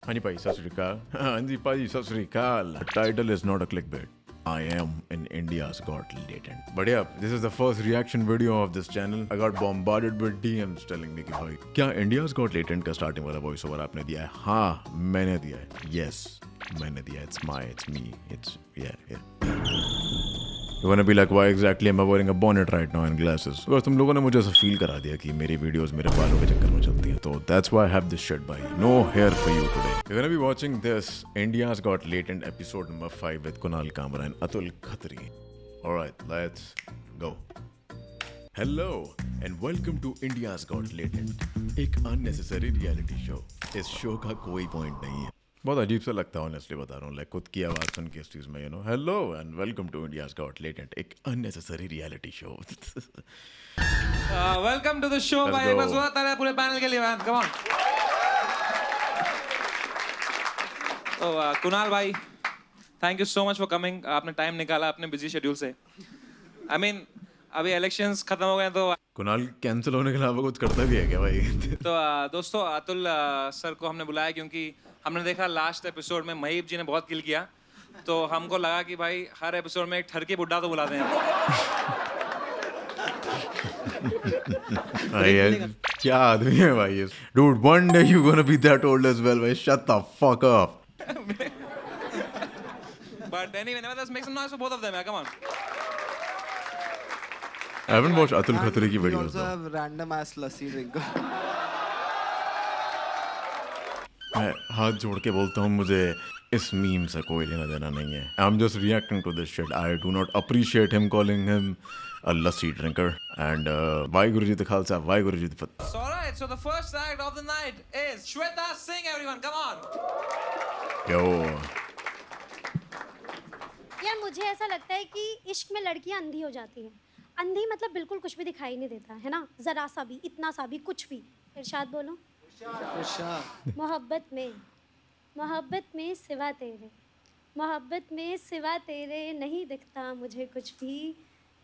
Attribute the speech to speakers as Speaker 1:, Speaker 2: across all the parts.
Speaker 1: हाँ जी भाई सत श्री अकाल हाँ जी भाई सत श्री अकाल title is not a clickbait I am in India's Got Latent. But yeah, this is the first reaction video of this channel. I got bombarded with DMs telling me कि भाई क्या India's Got Latent का starting वाला voice over आपने दिया है? हाँ मैंने दिया है. Yes मैंने दिया है. It's me. It's yeah. You're gonna be like, why exactly am I wearing a bonnet right now and glasses? Because तुम लोगों ने मुझे ऐसा फील करा दिया कि मेरी वीडियोस मेरे बालों के चक्कर में चलती हैं. तो that's why I have this shit, भाई. No hair for you today. You're gonna be watching this India's Got Latent episode number 5 with Kunal Kamra and Atul Khatri. Alright, let's go. Hello and welcome to India's Got Latent. एक unnecessary reality show. इस show का कोई point नहीं है. बहुत अजीब सा लगता है ऑनेस्टली बता रहा हूँ लाइक खुद की आवाज़ सुन के इस चीज़ में hello and welcome to India's got latent एक unnecessary reality show
Speaker 2: welcome to the show भाई एक बार जोरदार तालियां पूरे पैनल के लिए मैन कम ऑन तो कुणाल भाई thank you so much for coming आपने टाइम निकाला अपने बिजी शेड्यूल से आई मीन अभी इलेक्शंस खत्म हो गए तो
Speaker 1: कुणाल कैंसिल होने के अलावा कुछ करता भी है क्या भाई
Speaker 2: तो दोस्तों अतुल सर को हमने बुलाया क्योंकि हमने देखा लास्ट एपिसोड में महीप जी ने बहुत किल किया तो हमको लगा कि भाई हर एपिसोड में एक ठरकी बुड्ढा तो बुलाते हैं
Speaker 1: क्या आदमी है भाई ये dude one day you gonna be that old age well भाई shut the fuck up
Speaker 2: but anyway nevertheless make some noise for both of them come on
Speaker 1: I haven't watched Atul Khatri की videos.
Speaker 3: Also have random ass lassi drinker.
Speaker 1: मैं हाथ जोड़ के बोलता हूँ मुझे इस मीम से कोई लेना देना नहीं है. I'm just reacting to this shit. I do not appreciate him calling him a lassi drinker. And Waheguru ji दा खालसा वाहिगुरु जी दी फतेह.
Speaker 2: So alright, so the first act of the night is Shweta Singh. Everyone, come on.
Speaker 1: Yo.
Speaker 4: यार मुझे ऐसा लगता है कि इश्क में लड़कियां अंधी हो जाती हैं. अंधी मतलब बिल्कुल कुछ भी दिखाई नहीं देता है ना, जरा सा भी, इतना सा भी, कुछ भी. इरशाद बोलो. मोहब्बत में सिवा तेरे नहीं दिखता मुझे कुछ भी.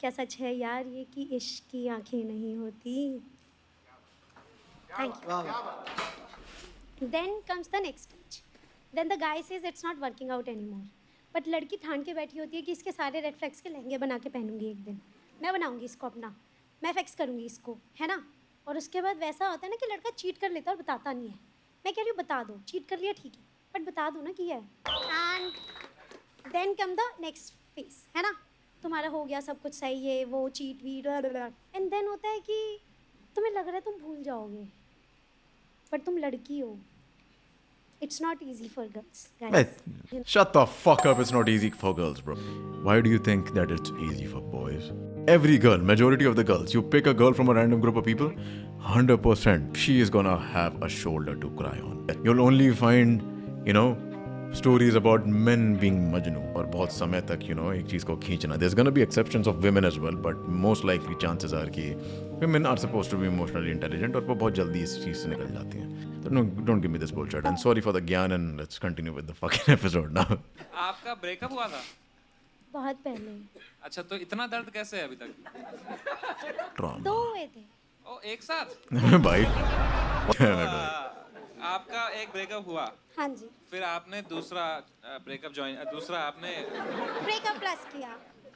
Speaker 4: क्या सच है यार ये कि इश्क की आंखें नहीं होती. Thank you. Then comes the next stage. Then the guy says it's not working out anymore. But लड़की ठान के बैठी होती है कि इसके सारे रेड फ्लैग्स के लहंगे बना के पहनूंगी एक दिन. मैं बनाऊंगी इसको अपना, मैं फिक्स करूंगी इसको, है ना. और उसके बाद वैसा होता है ना कि लड़का चीट कर लेता है और बताता नहीं है. मैं कह रही हूँ बता दो, चीट कर लिया ठीक है बट बता दो ना किया है. And then come the next phase, है ना. तुम्हारा हो गया सब कुछ सही है, वो चीट वीट एंड देन होता है कि तुम्हें लग रहा है तुम भूल जाओगे बट तुम लड़की हो. It's not easy for girls, guys.
Speaker 1: Hey, shut the fuck up. It's not easy for girls, bro. Why do you think that it's easy for boys? Every girl, majority of the girls, you pick a girl from a random group of people, 100% she is gonna have a shoulder to cry on. You'll only find, stories about men being majnu और बहुत समय तक, एक चीज़ को खींचना. There's gonna be exceptions of women as well, but most likely chances are कि women are supposed to be emotionally intelligent और वो बहुत जल्दी इस चीज़ से निकल जाती हैं. So don't give me this bullshit. And sorry for the ज्ञान and let's continue with the fucking episode now.
Speaker 2: आपका ब्रेकअप हुआ था?
Speaker 4: बहुत पहले.
Speaker 2: अच्छा तो इतना दर्द कैसे है अभी तक?
Speaker 1: Trauma.
Speaker 4: 2 हुए थे.
Speaker 2: ओ एक साथ?
Speaker 1: भाई.
Speaker 2: आपका एक ब्रेकअप हुआ.
Speaker 4: हाँ जी.
Speaker 2: फिर आपने दूसरा ब्रेकअप ज्वाइन दूसरा आपने
Speaker 4: ब्रेकअप प्लस किया.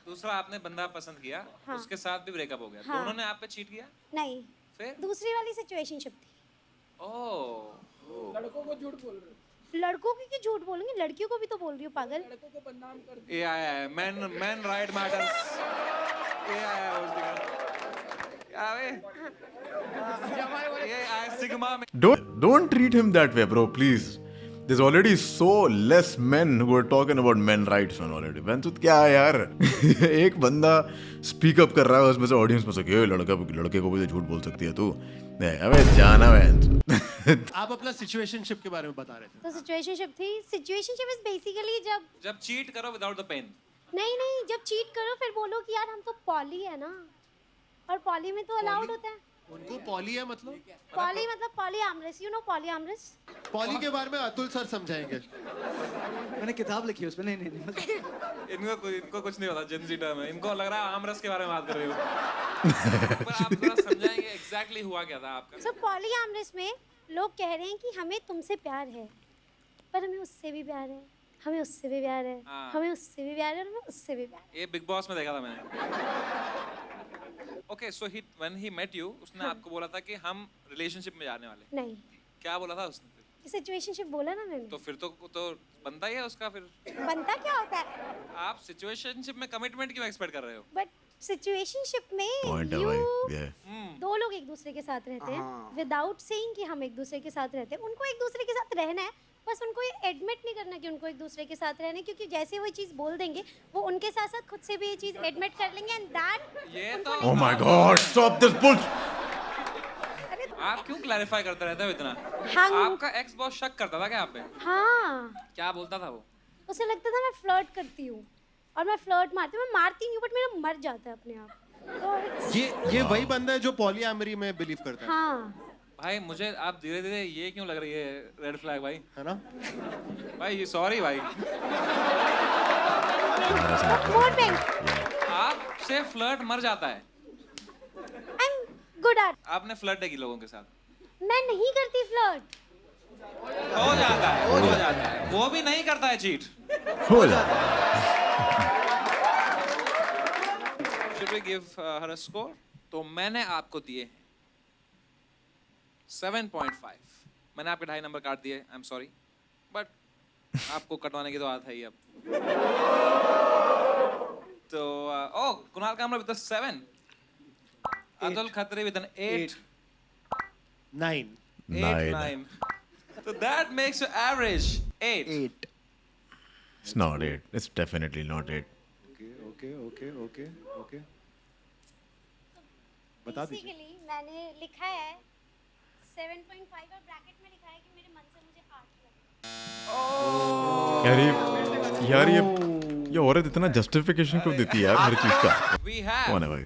Speaker 2: दूसरा आपने बंदा पसंद किया.
Speaker 4: हाँ.
Speaker 2: उसके साथ भी ब्रेकअप हो गया.
Speaker 4: हाँ.
Speaker 2: दोनों ने आप पे चीट किया?
Speaker 4: नहीं.
Speaker 2: फिर?
Speaker 4: दूसरी वाली सिचुएशनशिप थी.
Speaker 2: ओह.
Speaker 5: लड़कों को झूठ बोल रहे
Speaker 4: लड़कों की क्यों झूठ बोलूंगी, लड़कियों को भी तो बोल रही हूँ पागल.
Speaker 5: लड़कों को बदनाम कर
Speaker 2: ये आया है मैन राइट मैटर्स. ये आया है उस दिन. क्या बे? ये आया सिग्मा में.
Speaker 1: Don't treat him that way, bro. Please. There's already so less men who are talking about men rights man already. बहनचोद क्या है यार? एक बंदा स्पीक अप कर रहा है उसमें से ऑडियंस में से कि लड़के को भी तो झूठ बोल सकती है तू. नहीं अबे जाना बहन.
Speaker 5: आप अपना सिचुएशनशिप के बारे में बता रहे थे.
Speaker 4: तो सिचुएशनशिप इज बेसिकली
Speaker 2: जब चीट करो विदाउट द पेन.
Speaker 4: नहीं जब चीट करो फिर बोलो कि यार हम तो पॉली है ना, और पॉली में तो अलाउड होता है.
Speaker 5: उनको पॉली है मतलब
Speaker 4: पॉली मतलब पॉली आमरस, पॉली आमरस.
Speaker 5: पॉली के बारे में अतुल सर समझाएंगे.
Speaker 3: मैंने किताब लिखी है उसमें. नहीं
Speaker 2: इनको कुछ नहीं पता जेनजी टर्म है. इनको लग रहा है आमरस के बारे में बात कर रहे हो. पर आप थोड़ा समझाएंगे एग्जैक्टली हुआ क्या था आपका.
Speaker 4: सो पॉली आमरस में लोग कह रहे हैं कि हमें तुमसे प्यार है पर हमें उससे भी प्यार है, हमें उससे भी प्यार है,
Speaker 2: हाँ।
Speaker 4: हमें उससे भी प्यार है और हमें उससे भी प्यार
Speaker 2: ये बिग बॉस में देखा था मैंने। Okay so he when he met you उसने आपको बोला था कि हम रिलेशनशिप में जाने वाले।
Speaker 4: है। नहीं,
Speaker 2: क्या बोला था उसने फिर?
Speaker 4: सिचुएशनशिप बोला ना मैंने।
Speaker 2: तो फिर तो बनता ही है उसका फिर।
Speaker 4: बनता क्या होता है?
Speaker 2: आप सिचुएशनशिप में कमिटमेंट क्यों एक्सपेक्ट कर रहे हो?
Speaker 4: बट सिचुएशनशिप में
Speaker 1: Point है भाई, yeah.
Speaker 4: दो लोग एक दूसरे के साथ रहते हैं विदाउट सेइंग कि हम एक दूसरे के साथ रहते हैं। उनको एक दूसरे के साथ रहना है, बस उनको ये एडमिट नहीं करना कि उनको एक दूसरे के साथ रहना है, क्योंकि जैसे वो चीज़ बोल देंगे वो उनके साथ साथ खुद से भी ये चीज़ एडमिट कर लेंगे एंड दैट
Speaker 2: ये तो
Speaker 1: Oh my God! Stop this bullshit!
Speaker 2: आप क्यों क्लैरिफाई करते रहते हो इतना?
Speaker 4: हम
Speaker 2: आपका एक्स बहुत शक करता था क्या आप पे?
Speaker 4: हाँ,
Speaker 2: क्या बोलता था वो?
Speaker 4: उसे लगता था मैं फ्लर्ट करती हूँ और मैं फ्लर्ट मारती हूँ, मैं मारती नहीं हूँ बट मेरा मर जाता है अपने आप। तो
Speaker 5: ये वही बंदा है जो पॉलीएमरी में बिलीव करता है,
Speaker 4: हाँ,
Speaker 2: भाई मुझे आप धीरे धीरे ये क्यों लग रही है रेड फ्लैग भाई?
Speaker 5: है ना?
Speaker 2: भाई ये सॉरी भाई,
Speaker 4: मोर बैंक
Speaker 2: आपसे फ्लर्ट मर जाता है।
Speaker 4: I am good at.
Speaker 2: आपने फ्लर्ट है कि लोगों के साथ?
Speaker 4: मैं नहीं करती फ्लर्ट।
Speaker 2: हो जाता है, हो जाता है। वो भी नहीं करता है चीट।
Speaker 1: हो जा।
Speaker 2: Should we give her a score? तो मैंने आपको दिए 7.5। मैंने आपके 2.5 नंबर काट दिए, आई एम सॉरी, बट आपको कटवाने की तो आदत है ही अब। तो ओह Kunal Kamra with 7, Atul Khatri with 8,
Speaker 5: 9
Speaker 2: 9. So that makes your average 8.
Speaker 1: It's not 8. It's definitely not 8.
Speaker 5: Okay बता दीजिए।
Speaker 4: बेसिकली मैंने लिखा है 7.5 और ब्रैकेट में लिखा है कि मेरे मन से मुझे 8 लगा।
Speaker 1: यार ये औरत इतना जस्टिफिकेशन क्यों देती है यार हर चीज का?
Speaker 2: We
Speaker 1: कौन
Speaker 2: have
Speaker 1: है भाई?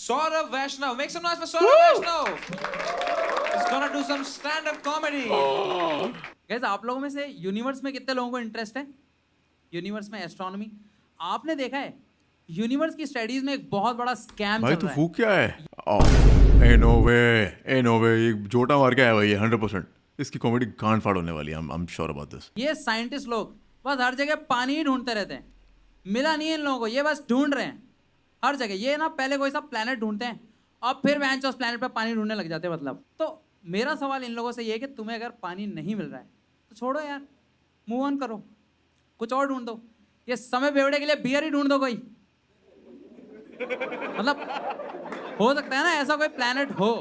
Speaker 2: Saurav Vaishnav. Make some noise for Saurav Vaishnav. He's gonna do some stand-up comedy.
Speaker 6: Guys आप लोगों में से यूनिवर्स में कितने लोगों को इंटरेस्ट है? यूनिवर्स में एस्ट्रोनॉमी आपने देखा है? यूनिवर्स की स्टडीज में एक बहुत बड़ा स्कैम
Speaker 1: भाई
Speaker 6: चल
Speaker 1: तू
Speaker 6: रहा है।
Speaker 1: फूक क्या है? ए नो वे, ये जोटा मार के आया भाई, 100%। इसकी कॉमेडी गांड फाड़ होने वाली है। I am sure about this.
Speaker 6: ये साइंटिस्ट लोग बस हर जगह पानी ही ढूंढते रहते हैं, मिला नहीं है इन लोगों को, ये बस ढूंढ रहे हैं हर जगह। ये ना पहले कोई सा प्लेनेट ढूंढते हैं और फिर वह उस प्लेनेट पे पानी ढूंढने लग जाते हैं। मतलब तो मेरा सवाल इन लोगों से ये है कि तुम्हें अगर पानी नहीं मिल रहा है तो छोड़ो यार, मूव ऑन करो, कुछ और ढूंढ दो। ये समय बेवड़े के लिए बियर ही ढूंढ दो कोई। मतलब हो सकता है ना ऐसा कोई प्लेनेट हो,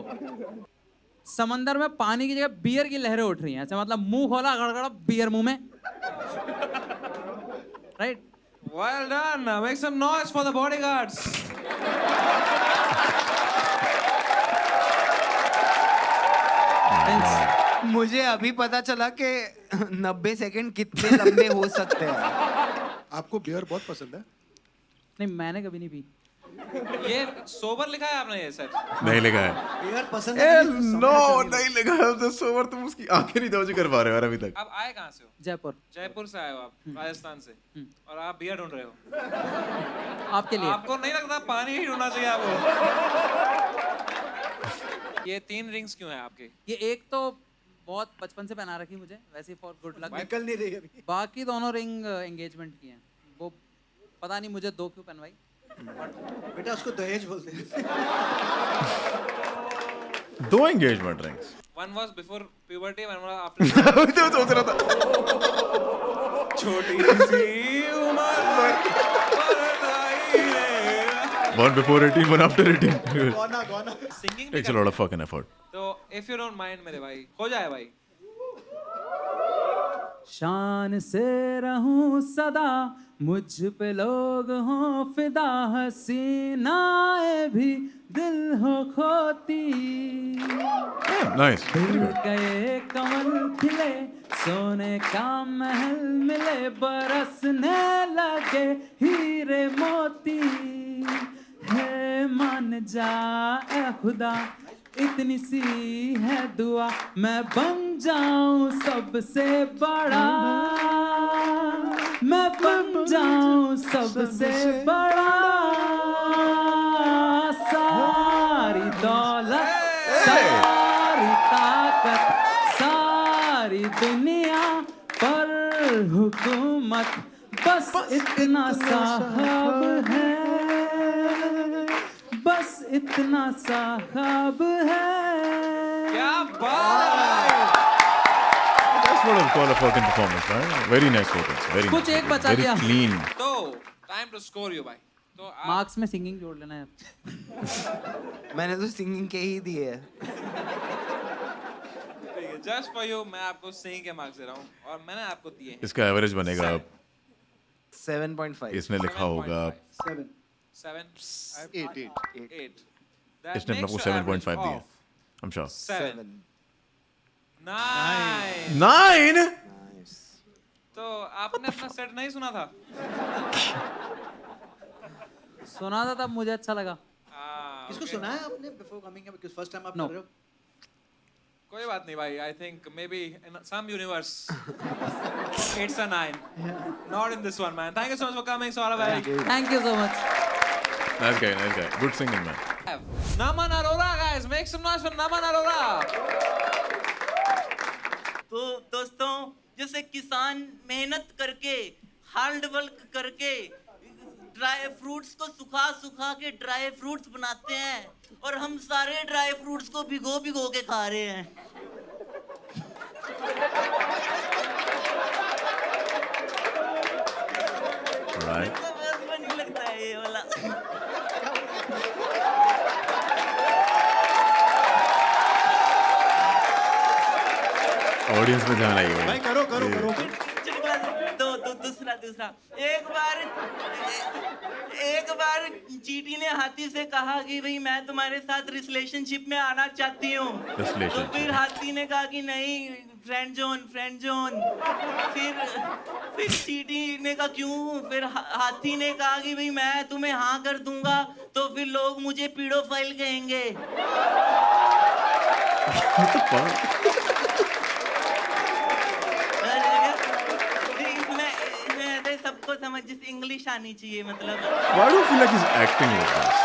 Speaker 6: समंदर में पानी की जगह बियर की लहरें उठ रही हैं ऐसे, मतलब मुंह खोला गड़गड़ा बियर मुंह में, right?
Speaker 2: Well done. Make some noise for the bodyguards.
Speaker 7: मुझे अभी पता चला कि 90 सेकंड कितने लंबे हो सकते हैं।
Speaker 5: आपको बियर बहुत पसंद है?
Speaker 6: नहीं मैंने कभी नहीं पी।
Speaker 2: ये सोबर लिखा है आपने ये सर?
Speaker 1: नहीं लिखा है।
Speaker 3: यार पसंद
Speaker 1: नो नहीं लिखा है। तो सोवर तुम उसकी आंखें नहीं दौजी कर पा रहे हो यार अभी तक।
Speaker 2: आप आए कहाँ से हो?
Speaker 6: जयपुर।
Speaker 2: जयपुर से आए हो आप, राजस्थान से, और आप बियर ढूंढ रहे हो।
Speaker 6: आपके लिए
Speaker 2: आपको नहीं लगता पानी ही ढूंढना चाहिए आपको? ये 3 रिंग्स क्यों है आपके?
Speaker 6: ये एक तो बहुत बचपन से पहना रखी मुझे, वैसे फॉर गुड लक।
Speaker 3: निकल नहीं रही अभी।
Speaker 6: बाकी दोनों रिंग एंगेजमेंट की हैं। वो पता नहीं मुझे 2 क्यों पहनवाई।
Speaker 3: बेटा उसको दहेज बोलते हैं।
Speaker 1: 2 engagement rings.
Speaker 2: One was before puberty, one was after.
Speaker 1: तो सोच रहा था।
Speaker 2: छोटी सी उम्र पर बताई रे।
Speaker 1: One before 18, one after 18.
Speaker 3: गौना गौना।
Speaker 2: Singing भी
Speaker 1: Takes a lot of fucking effort.
Speaker 2: तो if you don't mind मेरे भाई, हो जाए भाई।
Speaker 6: शान से रहूं सदा, मुझ पे लोग हों फिदा, हसीनाए भी दिल हो खोती।
Speaker 1: Nice.
Speaker 6: गए कमल खिले, सोने का महल मिले, बरसने लगे हीरे मोती। है मान जा ए खुदा, इतनी सी है दुआ, मैं बन जाऊं सबसे बड़ा, मैं बन जाऊं सबसे बड़ा। सारी दौलत, सारी ताकत, सारी दुनिया मुकम्मल हुकूमत बस इतना साहब है, बस इतना साहब है।
Speaker 2: क्या बात।
Speaker 1: That's what I call a fucking performance, right? Very nice vocals. Very
Speaker 6: कुछ
Speaker 1: nice.
Speaker 6: एक बचा
Speaker 1: Very
Speaker 6: दिया।
Speaker 1: clean.
Speaker 2: तो टाइम टू स्कोर यू भाई। तो आप
Speaker 6: मार्क्स में सिंगिंग जोड़ लेना यार।
Speaker 7: मैंने तो सिंगिंग के ही दिए है।
Speaker 2: जस्ट फॉर यू मैं आपको सिंगिंग के मार्क्स दे रहा हूँ और मैंने आपको दिए हैं
Speaker 1: इसका एवरेज बनेगा
Speaker 7: 7.5।
Speaker 1: इसने लिखा होगा
Speaker 3: 7.
Speaker 2: 7
Speaker 5: 8
Speaker 2: 8
Speaker 1: इसने अपने को 7.5 दिया I'm sure
Speaker 2: 7 9
Speaker 1: 9
Speaker 2: तो आपने अपना सेट नहीं सुना था?
Speaker 6: सुना था तब मुझे अच्छा लगा।
Speaker 3: किसको सुना है आपने बिफोर कमिंग है? बिकॉज़ फर्स्ट टाइम आप
Speaker 6: No.
Speaker 3: कर रहे हो।
Speaker 2: कोई बात नहीं भाई। I think maybe in some universe it's a 9 not in this one man. Thank you so much for coming Saurabh भाई।
Speaker 6: Thank you so much.
Speaker 1: nice guy good singing man
Speaker 2: Naman Arora guys, make some noise for Naman Arora।
Speaker 8: तो दोस्तों जैसे किसान मेहनत करके hard work करके dry fruits को सुखा सुखा के ड्राई फ्रूट्स बनाते हैं और हम सारे ड्राई फ्रूट्स को भिगो भिगो के खा रहे हैं।
Speaker 1: right
Speaker 8: तो बहुत funny लगता है ये वाला।
Speaker 1: ऑडियंस में ध्यान आएगा
Speaker 5: भाई करो करो करो
Speaker 8: दूसरा एक बार चींटी ने हाथी से कहा कि भाई मैं तुम्हारे साथ रिलेशनशिप में आना चाहती हूँ। तो
Speaker 1: Relationship।
Speaker 8: फिर हाथी ने कहा कि नहीं, फ्रेंड जोन। फिर चींटी ने कहा क्यों? फिर हाथी ने कहा कि भाई मैं तुम्हें हाँ कर दूंगा तो फिर लोग मुझे पीडोफाइल कहेंगे। सबको समझ जिस इंग्लिश आनी चाहिए मतलब।
Speaker 1: why do you feel like he's acting like this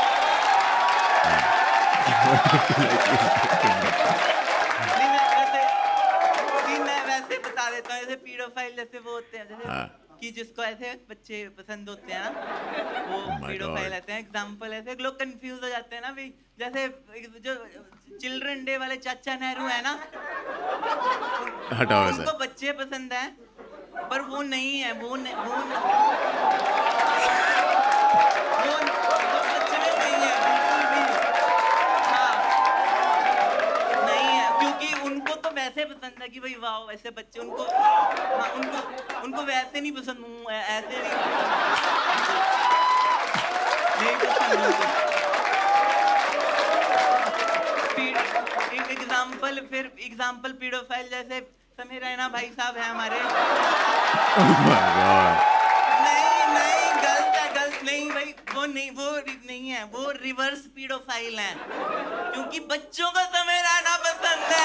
Speaker 8: मैं वैसे बता देता हूँ। जैसे पीडोफाइल जैसे वो होते हैं जैसे
Speaker 1: हाँ।
Speaker 8: कि जिसको ऐसे बच्चे पसंद होते हैं ना वो
Speaker 1: my
Speaker 8: पीडोफाइल
Speaker 1: God।
Speaker 8: रहते हैं। एग्जांपल ऐसे लोग कंफ्यूज हो जाते हैं ना भाई। जैसे जो चिल्ड्रन डे वाले चाचा नेहरू है ना,
Speaker 1: हटाओ ऐसे
Speaker 8: उनको बच्चे पसंद हैं पर वो नहीं है। वो सच में नहीं है बिल्कुल भी। हाँ नहीं है क्योंकि उनको तो वैसे पसंद है कि भाई वाह वैसे बच्चे उनको। हाँ उनको वैसे नहीं पसंद। ऐसे नहीं पसंद उनको। एग्जाम्पल पीडोफाइल जैसे समीर रैना भाई साहब है हमारे।
Speaker 1: oh my god
Speaker 8: नहीं गलत नहीं भाई। वो नहीं है, वो रिवर्स पीडोफाइल हैं क्योंकि बच्चों को समीर रैना पसंद है।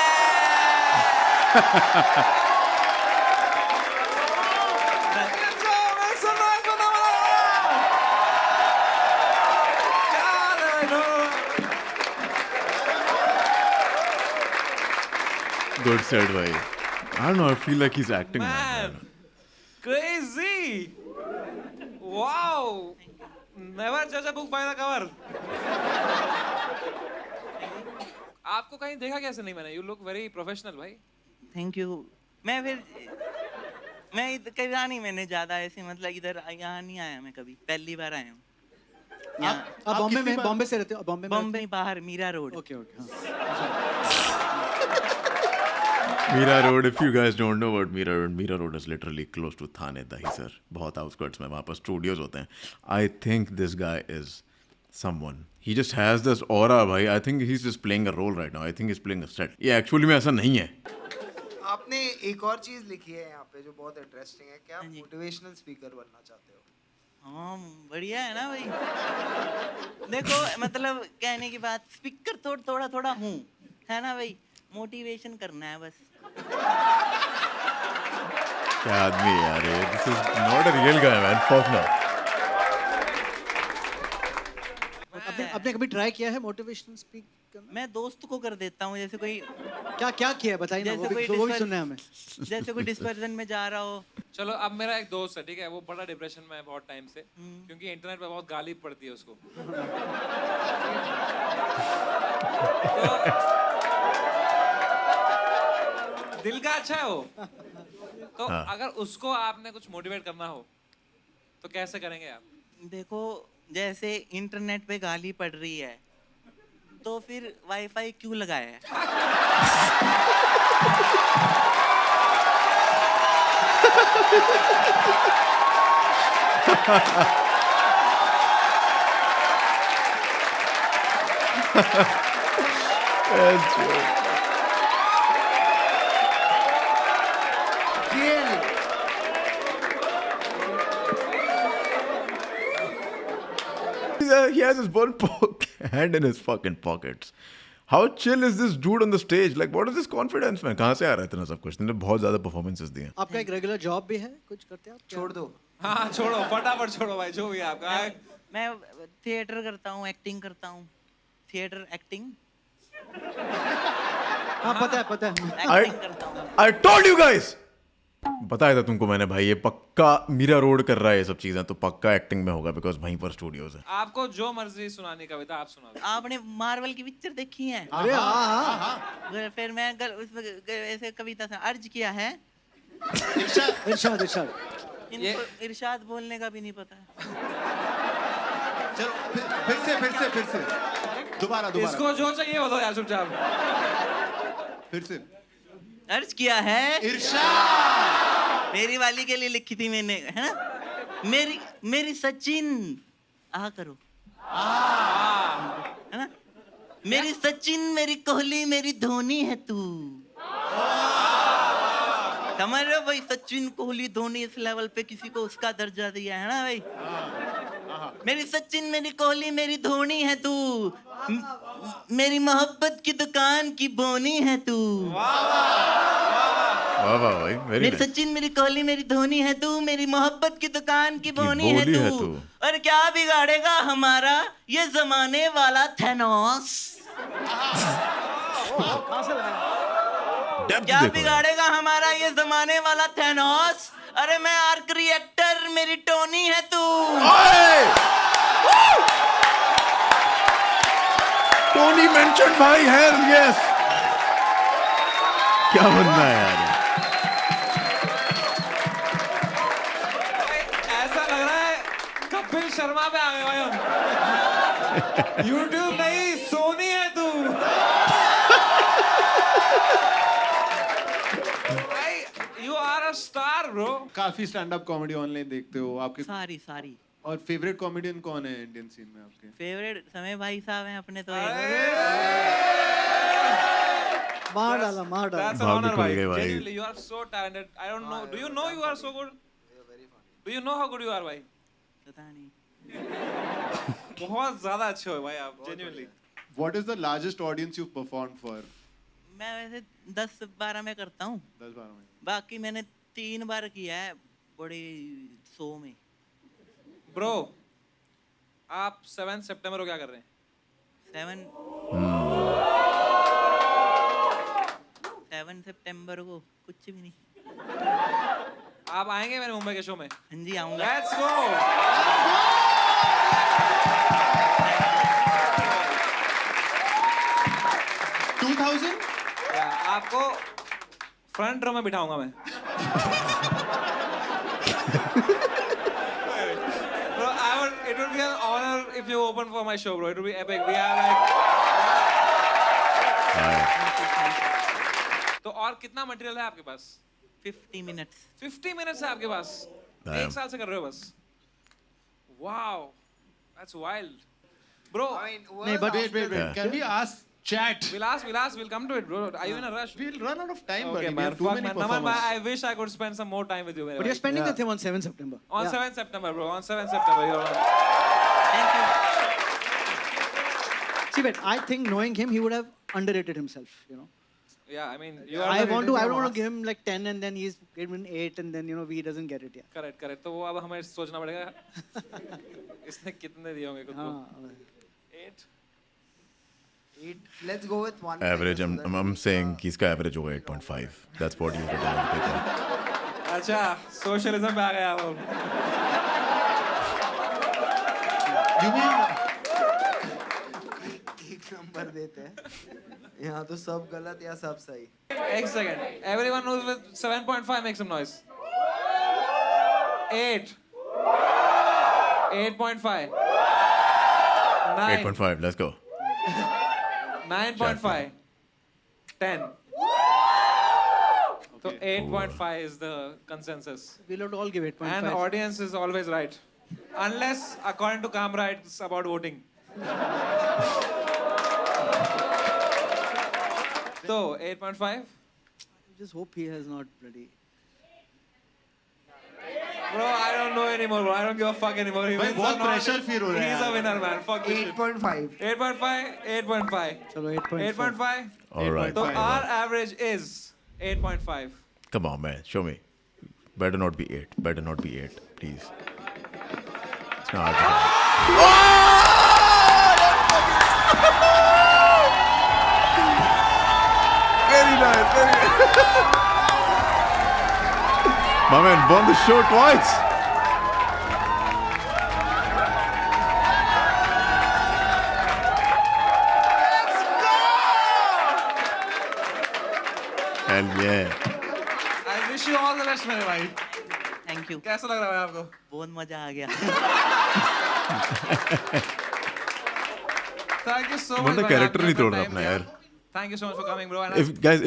Speaker 1: good said bhai I don't know I feel like he's acting
Speaker 2: Man, crazy! Wow! Never judge a book by the cover. आपको कहीं देखा कैसे नहीं मैंने? You look very professional भाई।
Speaker 8: Thank you. मैं कहा नहीं मैंने ज्यादा ऐसे मतलब इधर यहाँ नहीं आया मैं कभी। पहली बार आया हूँ।
Speaker 3: आप बॉम्बे से रहते हो?
Speaker 8: बॉम्बे बाहर Mira Road.
Speaker 3: Okay
Speaker 1: Mira Road, if you guys don't know about Mira Road is literally close to Thane, Dahisar. बहुत outskirts में वहाँ पर studios होते हैं. I think this guy is someone. He just has this aura, भाई. I think he's just playing a role right now. I think he's playing a set. ये actually में ऐसा नहीं है.
Speaker 7: आपने एक और चीज लिखी है यहाँ पे जो बहुत इंटरेस्टिंग है। क्या मोटिवेशनल स्पीकर बनना चाहते हो?
Speaker 8: हाँ बढ़िया है ना भाई। देखो मतलब कहने की बात स्पीकर थोड़ा हूँ है ना भाई। मोटिवेशन करना है बस।
Speaker 1: क्या आदमी है यार ये? This is not a real guy, man. Fuck no.
Speaker 3: आपने कभी ट्राई किया है मोटिवेशनल स्पीक करना?
Speaker 8: मैं दोस्त को कर देता हूँ। जैसे कोई
Speaker 3: क्या किया है बताइए ना, वो भी सुनना है हमें।
Speaker 8: जैसे कोई डिस्पर्जन में जा रहा हो
Speaker 2: चलो अब मेरा एक दोस्त है, ठीक है, वो बड़ा डिप्रेशन में है बहुत टाइम से, क्योंकि इंटरनेट पे बहुत गाली पड़ती है उसको। तो दिल का अच्छा है वो, तो अगर उसको आपने कुछ मोटिवेट करना हो तो कैसे करेंगे आप?
Speaker 8: देखो, जैसे इंटरनेट पे गाली पड़ रही है तो फिर वाईफाई क्यों लगाया है?
Speaker 1: He has his one hand in his fucking pockets. How chill is this dude on the stage? Like, what is this confidence, man? कहाँ से आ रहा है इतना सब कुछ? तुमने बहुत ज़्यादा performances दिए हैं.
Speaker 3: आपका एक रेगुलर जॉब भी है, कुछ करते हैं आप?
Speaker 7: छोड़ दो।
Speaker 2: हाँ छोड़ो, फटाफट छोड़ो भाई, जो भी है आपका।
Speaker 8: मैं थिएटर करता हूँ, एक्टिंग करता हूँ। थिएटर एक्टिंग
Speaker 3: हाँ पता है
Speaker 8: एक्टिंग करता हूँ।
Speaker 1: I told you guys. बताया था तुमको मैंने भाई, ये पक्का मीरा रोड कर रहा है ये सब चीजें, तो पक्का एक्टिंग में होगा बिकॉज वहीं पर स्टूडियोज है.
Speaker 2: आपको जो मर्जी सुनानी कविता आप सुना दो।
Speaker 8: आपने मार्वल की पिक्चर देखी है?
Speaker 3: अरे हाँ
Speaker 8: फिर मैं उसमें ऐसे कविता से अर्ज किया है।
Speaker 3: इरशाद
Speaker 8: इनको इरशाद बोलने का भी नहीं पता है।
Speaker 5: चलो फिर से दोबारा
Speaker 2: इसको जो चाहिए वो दो यार चुपचाप।
Speaker 5: फिर से
Speaker 8: अर्ज किया है
Speaker 5: इरशाद।
Speaker 8: मेरी वाली के लिए लिखी थी मैंने, है ना? मेरी सचिन आ करो, है ना? मेरी सचिन, मेरी कोहली, मेरी धोनी है तू। समझ रहे हो भाई? सचिन, कोहली, धोनी इस लेवल पे किसी को उसका दर्जा दिया है ना भाई? मेरी सचिन, मेरी कोहली, मेरी धोनी है तू। मेरी मोहब्बत की दुकान की बोनी है तू।
Speaker 1: वाह वाह भाई, वेरी
Speaker 8: मेरी सचिन, मेरी कोहली, मेरी धोनी है तू। मेरी मोहब्बत की दुकान की बोनी है तू। और क्या बिगाड़ेगा हमारा ये जमाने वाला थैनोस? क्या बिगाड़ेगा हमारा ये जमाने वाला थैनोस? अरे मैं आर्क रिएक्टर, मेरी टोनी है तू।
Speaker 1: टोनी मेंशन भाई, हेल यस. क्या बनना है यार?
Speaker 2: ऐसा लग रहा है कपिल शर्मा पे आ गए भाई हम। YouTube नहीं, सोनी है तू। भाई you are a star bro.
Speaker 5: काफी स्टैंड अप कॉमेडी ऑनलाइन देखते हो आपके,
Speaker 8: सारी
Speaker 5: और फेवरेट कॉमेडियन कौन है इंडियन सीन में आपके?
Speaker 8: फेवरेट समय भाई साहब हैं अपने तो।
Speaker 3: मार डाला
Speaker 2: That's an
Speaker 1: भाग
Speaker 2: honor
Speaker 1: निकल
Speaker 2: भाई.
Speaker 1: गए भाई.
Speaker 2: Genuinely, you are so talented. I don't know. Do you know you are so good? Do you know how good you are भाई?
Speaker 8: पता नहीं।
Speaker 2: बहुत ज्यादा अच्छे हो भाई आप, genuinely.
Speaker 5: What is the largest audience you've performed for?
Speaker 8: मैं वैसे 10-12 में करता हूँ।
Speaker 5: 10-12 में.
Speaker 8: बाकी मैंने 3 बार किया है बड़ी शो में।
Speaker 2: Bro, आप 7 सितंबर को क्या कर रहे हैं?
Speaker 8: 7 सितंबर को कुछ भी नहीं।
Speaker 2: आप आएंगे मेरे मुंबई के शो में?
Speaker 8: हाँ जी आऊँगा।
Speaker 2: Let's go.
Speaker 5: 2000?
Speaker 2: आपको फ्रंट रो में बिठाऊंगा मैं। Bro, it would be an honor if you open for my show, bro. It would be epic. We are like. तो और कितना मटेरियल है आपके पास?
Speaker 8: 50 minutes.
Speaker 2: 50 minutes है आपके पास?
Speaker 1: Damn.
Speaker 2: 1 साल से कर रहे हो बस? Wow, that's wild, bro.
Speaker 7: I mean,
Speaker 3: नहीं, but
Speaker 5: Wait.
Speaker 1: Yeah.
Speaker 5: Can we ask chat?
Speaker 2: We'll come to it, bro. Are you in a rush?
Speaker 5: We'll run out of time,
Speaker 2: Okay,
Speaker 5: buddy. We
Speaker 2: man.
Speaker 5: have too
Speaker 2: Fuck,
Speaker 5: many
Speaker 2: man. Naman,
Speaker 5: performers.
Speaker 2: I wish I could spend some more time with you.
Speaker 3: But you're spending with him on 7 September.
Speaker 2: On
Speaker 3: Yeah.
Speaker 2: 7 September, bro. On 7 September, you're on.
Speaker 8: Thank you.
Speaker 3: See, but I think knowing him, he would have underrated himself, you know.
Speaker 2: Yeah, I mean, you are.
Speaker 3: I don't want to give him like 10 and then he's given 8 and then, you know, he doesn't get it yet.
Speaker 2: Correct. तो वो अब हमें सोचना पड़ेगा इसने कितने दिए होंगे खुद को? 8.
Speaker 7: Let's go with one.
Speaker 1: Average, I'm saying कि इसका average होगा 8.5. That's what you get on the paper.
Speaker 2: अच्छा सोशलिज्म पे आ गया वो
Speaker 5: You mean
Speaker 7: एक नंबर देते हैं यहाँ तो सब गलत या सब सही
Speaker 2: एक second everyone knows with 7.5 make some noise 8 8.5 9
Speaker 1: 8.5, let's go.
Speaker 2: 9.5 10 so 8.5 is the consensus
Speaker 3: We'll all give 8.5.
Speaker 2: and audience is always right unless according to Kamra it's about voting so 8.5
Speaker 3: Just hope he has not bloody.
Speaker 2: bro I don't know anymore bro I don't give a fuck anymore he
Speaker 5: भाई
Speaker 2: wins or
Speaker 5: बहुत
Speaker 2: not,
Speaker 5: pressure feel हो रहा है
Speaker 2: he's a
Speaker 5: यार।
Speaker 2: winner man fuck this shit
Speaker 7: 8.5
Speaker 2: 8.5
Speaker 3: Chalo 8.5.
Speaker 2: 8.5
Speaker 1: All right.
Speaker 2: so our average is 8.5
Speaker 1: Come on, man. Show me. Better not be 8. Better not be 8, please. It's not hard. Very nice. Very nice. My man won the show twice. Hell yeah.
Speaker 2: I wish you all the best मेरे भाई
Speaker 8: thank you
Speaker 2: कैसा लग रहा है भाई आपको
Speaker 8: बहुत मजा आ गया
Speaker 2: Thank you so much.
Speaker 1: बंदा character नहीं तोड़ रहा अपना यार.
Speaker 2: Thank you so much for coming, bro. And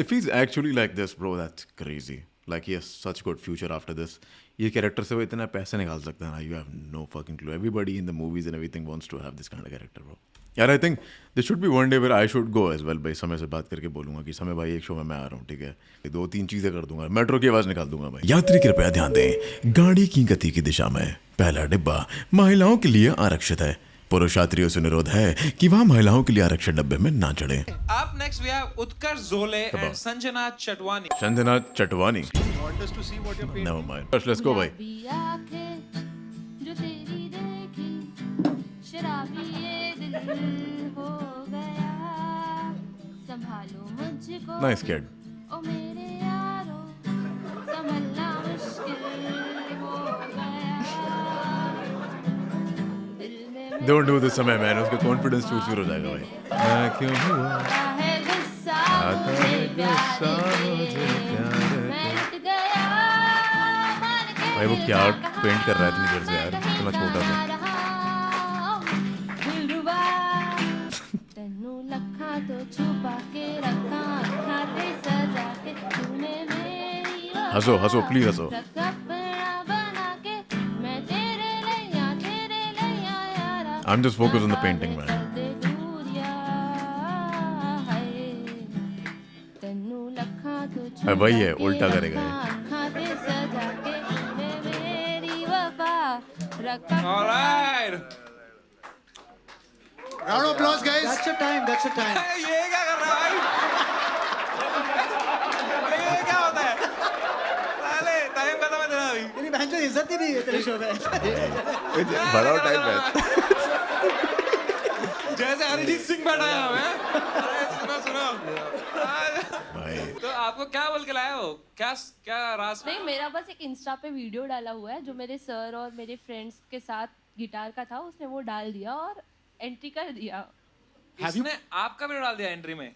Speaker 1: If he's actually like this, bro, that's crazy. Like he has such good future after this. ये character से वो इतना पैसे निकाल सकता है ना. You have no fucking clue. Everybody in the movies and everything wants to have this kind of character, bro. यार I think there should be one day where I should go as well. भाई समय से बात करके बोलूँगा कि समय भाई एक शो में मैं आ रहा हूँ, ठीक है? 2-3 चीजें कर दूंगा. मेट्रो की आवाज निकाल दूंगा भाई. यात्री कृपया ध्यान दें. गाड़ी की गति की दिशा में पहला डिब्बा महिलाओं के लिए आरक्षित है. पुरुष यात्रियों से अनुरोध है कि वह महिलाओं के लिए आरक्षित डब्बे में ना चढ़े.
Speaker 2: up next we have Utkarsh Zole and Sanjana Chatwani.
Speaker 1: Sanjana चटवानी.
Speaker 5: want us to see what you're painting?
Speaker 1: Never mind. First, let's go भाई.
Speaker 9: जो तेरी देखी शराबी ये दिल हो गया संभालो मुझको
Speaker 1: Nice kid.
Speaker 9: ओ मेरे यारो संभलना मुश्किल हो गया दिल में
Speaker 1: Don't do this समय man. उसका confidence चूर-चूर हो जाएगा भाई. मैं क्यों हुआ?
Speaker 9: आता है गुस्सा
Speaker 1: आता
Speaker 9: मुझे
Speaker 1: है
Speaker 9: प्यार
Speaker 1: गुस्सा मुझे
Speaker 9: दे
Speaker 1: प्यार
Speaker 9: मैं
Speaker 1: दे.
Speaker 9: लुट गया मान के
Speaker 1: भाई वो
Speaker 9: दिल
Speaker 1: क्या
Speaker 9: का
Speaker 1: पेंट कर रहा है इतनी
Speaker 9: कहा,
Speaker 1: देर से यार.
Speaker 9: मैं कहीं
Speaker 1: इतना छोटा सा.
Speaker 9: ना रहा, दिलरुबा, तैनू लखा तो छुपा के रखा अखा ते सजा के तूने मेरी
Speaker 1: हंसो, हंसो, please हंसो.
Speaker 9: रख अपना बना के मैं तेरे लिया यारा
Speaker 1: I'm just focused on the painting, man.
Speaker 9: चलते दूरिया हाय तैनू लखा तो छुपा
Speaker 1: भाई वही है,
Speaker 9: के
Speaker 1: उल्टा करेगा ये.
Speaker 9: रखा अखा ते सजा के तूने मेरी वफा रखा
Speaker 2: All right.
Speaker 5: Round of applause, guys.
Speaker 3: That's your time. That's your time.
Speaker 2: ये क्या कर रहा है भाई? ये क्या होता है? साले टाइम खत्म है तेरा अभी.
Speaker 3: तेरी बहन जो इज्जत ही नहीं है तेरे शो में.
Speaker 1: बड़ा टाइम है.
Speaker 2: जैसे अरिजीत सिंह बैठा है हमें. अरे सुनो.
Speaker 1: भाई.
Speaker 2: तो आपको क्या बोल के लाया हो? क्या राज?
Speaker 9: नहीं मेरा बस एक इंस्टा पे वीडियो डाला हुआ है जो मेरे सर और मेरे फ्रेंड्स के साथ गिटार का था उसने वो डाल दिया और एंट्री कर दिया
Speaker 2: इसने आपका भी डाल दिया एंट्री में.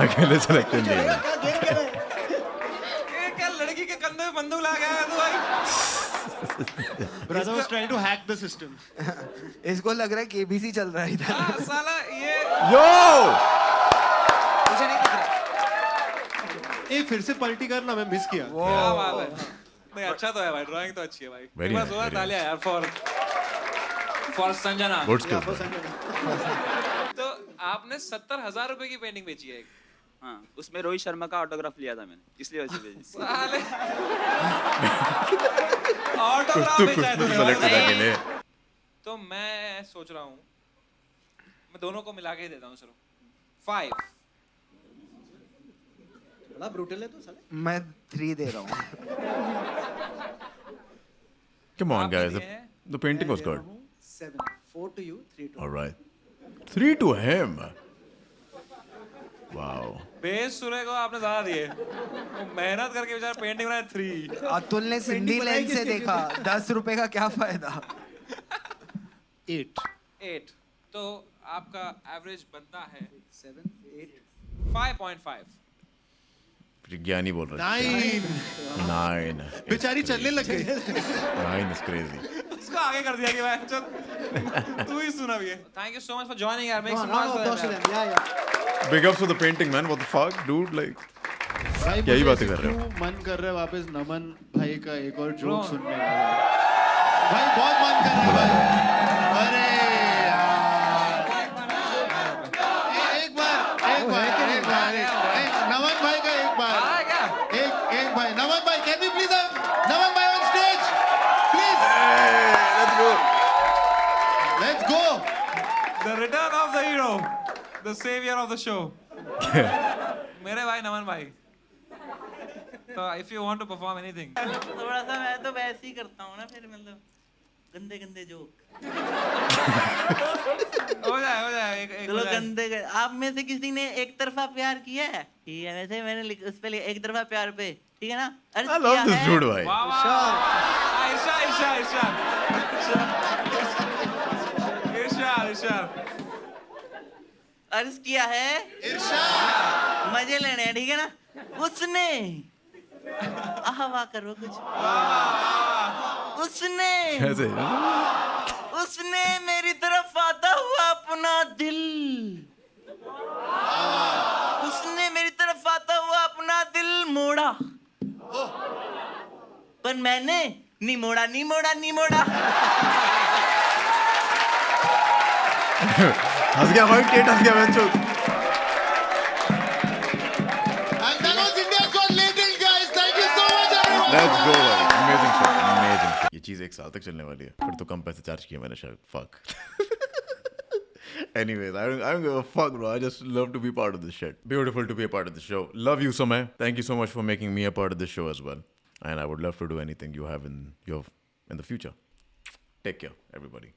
Speaker 1: अकेले सिलेक्शन दिया.
Speaker 2: ये क्या लड़की के कंधे में बंदूक लगा गया तू भाई?
Speaker 5: Brother was trying to hack the system.
Speaker 7: इसको लग रहा है केबीसी चल रहा है इधर
Speaker 2: हाँ, साला ये
Speaker 1: Yo!
Speaker 7: मुझे नहीं दिख रहा
Speaker 5: ए फिर से पलटी करना मैं मिस किया.
Speaker 2: क्या बात है. नहीं अच्छा तो है भाई ड्राइंग तो अच्छी है भाई.
Speaker 1: Very
Speaker 2: बस
Speaker 1: nice,
Speaker 2: हुआ
Speaker 1: very
Speaker 2: तालियां यार फॉर संजना.
Speaker 1: Good skills.
Speaker 2: तो आपने 70,000 रुपए की पेंटिंग बेची है एक.
Speaker 10: हाँ उसमें रोहित शर्मा का ऑटोग्राफ लिया था मैंने इसलिए वैसे भेजी.
Speaker 2: साले ऑटोग्राफ
Speaker 1: कुछ
Speaker 2: बेचा है
Speaker 1: कुछ
Speaker 2: तूने
Speaker 1: सेलेक्ट
Speaker 2: भाई.
Speaker 1: करने के लिए.
Speaker 2: तो मैं सोच रहा हूँ मैं दोनों को मिला के ही देता हूँ चलो 5.
Speaker 3: बड़ा ब्रूटल है तू साले.
Speaker 7: मैं 3 दे रहा हूँ
Speaker 1: Come on,
Speaker 2: आप
Speaker 1: guys.
Speaker 2: दिए हैं?
Speaker 1: The painting was good.
Speaker 3: 7. 4 to you, 3 to
Speaker 1: All right. 3 to him. Wow.
Speaker 2: बेसुरे को आपने ज्यादा दिए, वो मेहनत करके बेचारा पेंटिंग बनाया 3।
Speaker 7: अतुल ने सिंधी लेंस से देखा, 10 रुपए का क्या फायदा।
Speaker 2: 8। तो आपका एवरेज बनता है
Speaker 3: 7, 8.
Speaker 2: 5.5।
Speaker 1: ज्ञानी बोल रहा है। 9.
Speaker 5: बेचारी चलने लग गई।
Speaker 1: 9 is crazy.
Speaker 2: उसको आगे कर दिया कि भाई चल तू ही सुना भी है। Thank you so much for joining यार, make
Speaker 3: No,
Speaker 2: some
Speaker 3: no,
Speaker 2: noise
Speaker 3: no,
Speaker 2: for
Speaker 3: toss to
Speaker 2: them.
Speaker 3: them. Yeah.
Speaker 1: Big ups for the painting, man. What the fuck, dude? Like,
Speaker 11: भाई
Speaker 1: क्या ही
Speaker 11: मुझे
Speaker 1: बातें कर रहे हो?
Speaker 11: क्यों मन कर रहा है वापस नमन भाई का एक और जोक
Speaker 2: Bro.
Speaker 11: सुनने का। भाई बहुत मन कर रहा है भाई। अरे यार। एक बार। नमन भाई का एक बार।
Speaker 2: आया क्या?
Speaker 11: एक भाई नमन भाई कैन वी प्लीज नमन भाई on stage please. Let's go.
Speaker 2: The return of the hero, the savior of the show. मेरे भाई नमन भाई। तो if you want to perform anything,
Speaker 8: थोड़ा सा मैं तो वैसे ही करता हूँ ना, फिर मतलब गंदे गंदे जोक।
Speaker 2: हो जाए एक
Speaker 8: चलो
Speaker 2: हो जाए।
Speaker 8: गंदे आप में से किसी ने एक तरफा प्यार किया है? ठीक है, वैसे मैंने उस पे एक तरफा प्यार पे, ठीक है ना? अर्ज
Speaker 1: I love
Speaker 8: किया
Speaker 1: this
Speaker 8: है?
Speaker 1: dude, भाई.
Speaker 2: वाह वाह। इरशाद।
Speaker 8: अर्ज किया है? इरशाद। मजे लेने हैं, ठीक है ना? उसने आहा करो कुछ।
Speaker 1: कैसे?
Speaker 8: उसने मेरी तरफ आता हुआ अपना दिल, उसने मेरी तरफ आता हुआ अपना दिल मोड़ा, पर मैंने नहीं मोड़ा।
Speaker 1: हंस गया भाई, टेट हंस गया बच्चों।
Speaker 11: And that was India's Got Talent, guys. Thank you so much, everyone.
Speaker 1: Let's go भाई, amazing show. ये चीज 1 साल तक चलने वाली है, फिर तो कम पैसे चार्ज किए मैंने शायद। Fuck. Anyways, I don't give a fuck, bro. I just love to be part of this shit. Beautiful to be a part of the show. Love you, Samay. Thank you so much for making me a part of this show as well. And I would love to do anything you have in the future. Take care, everybody.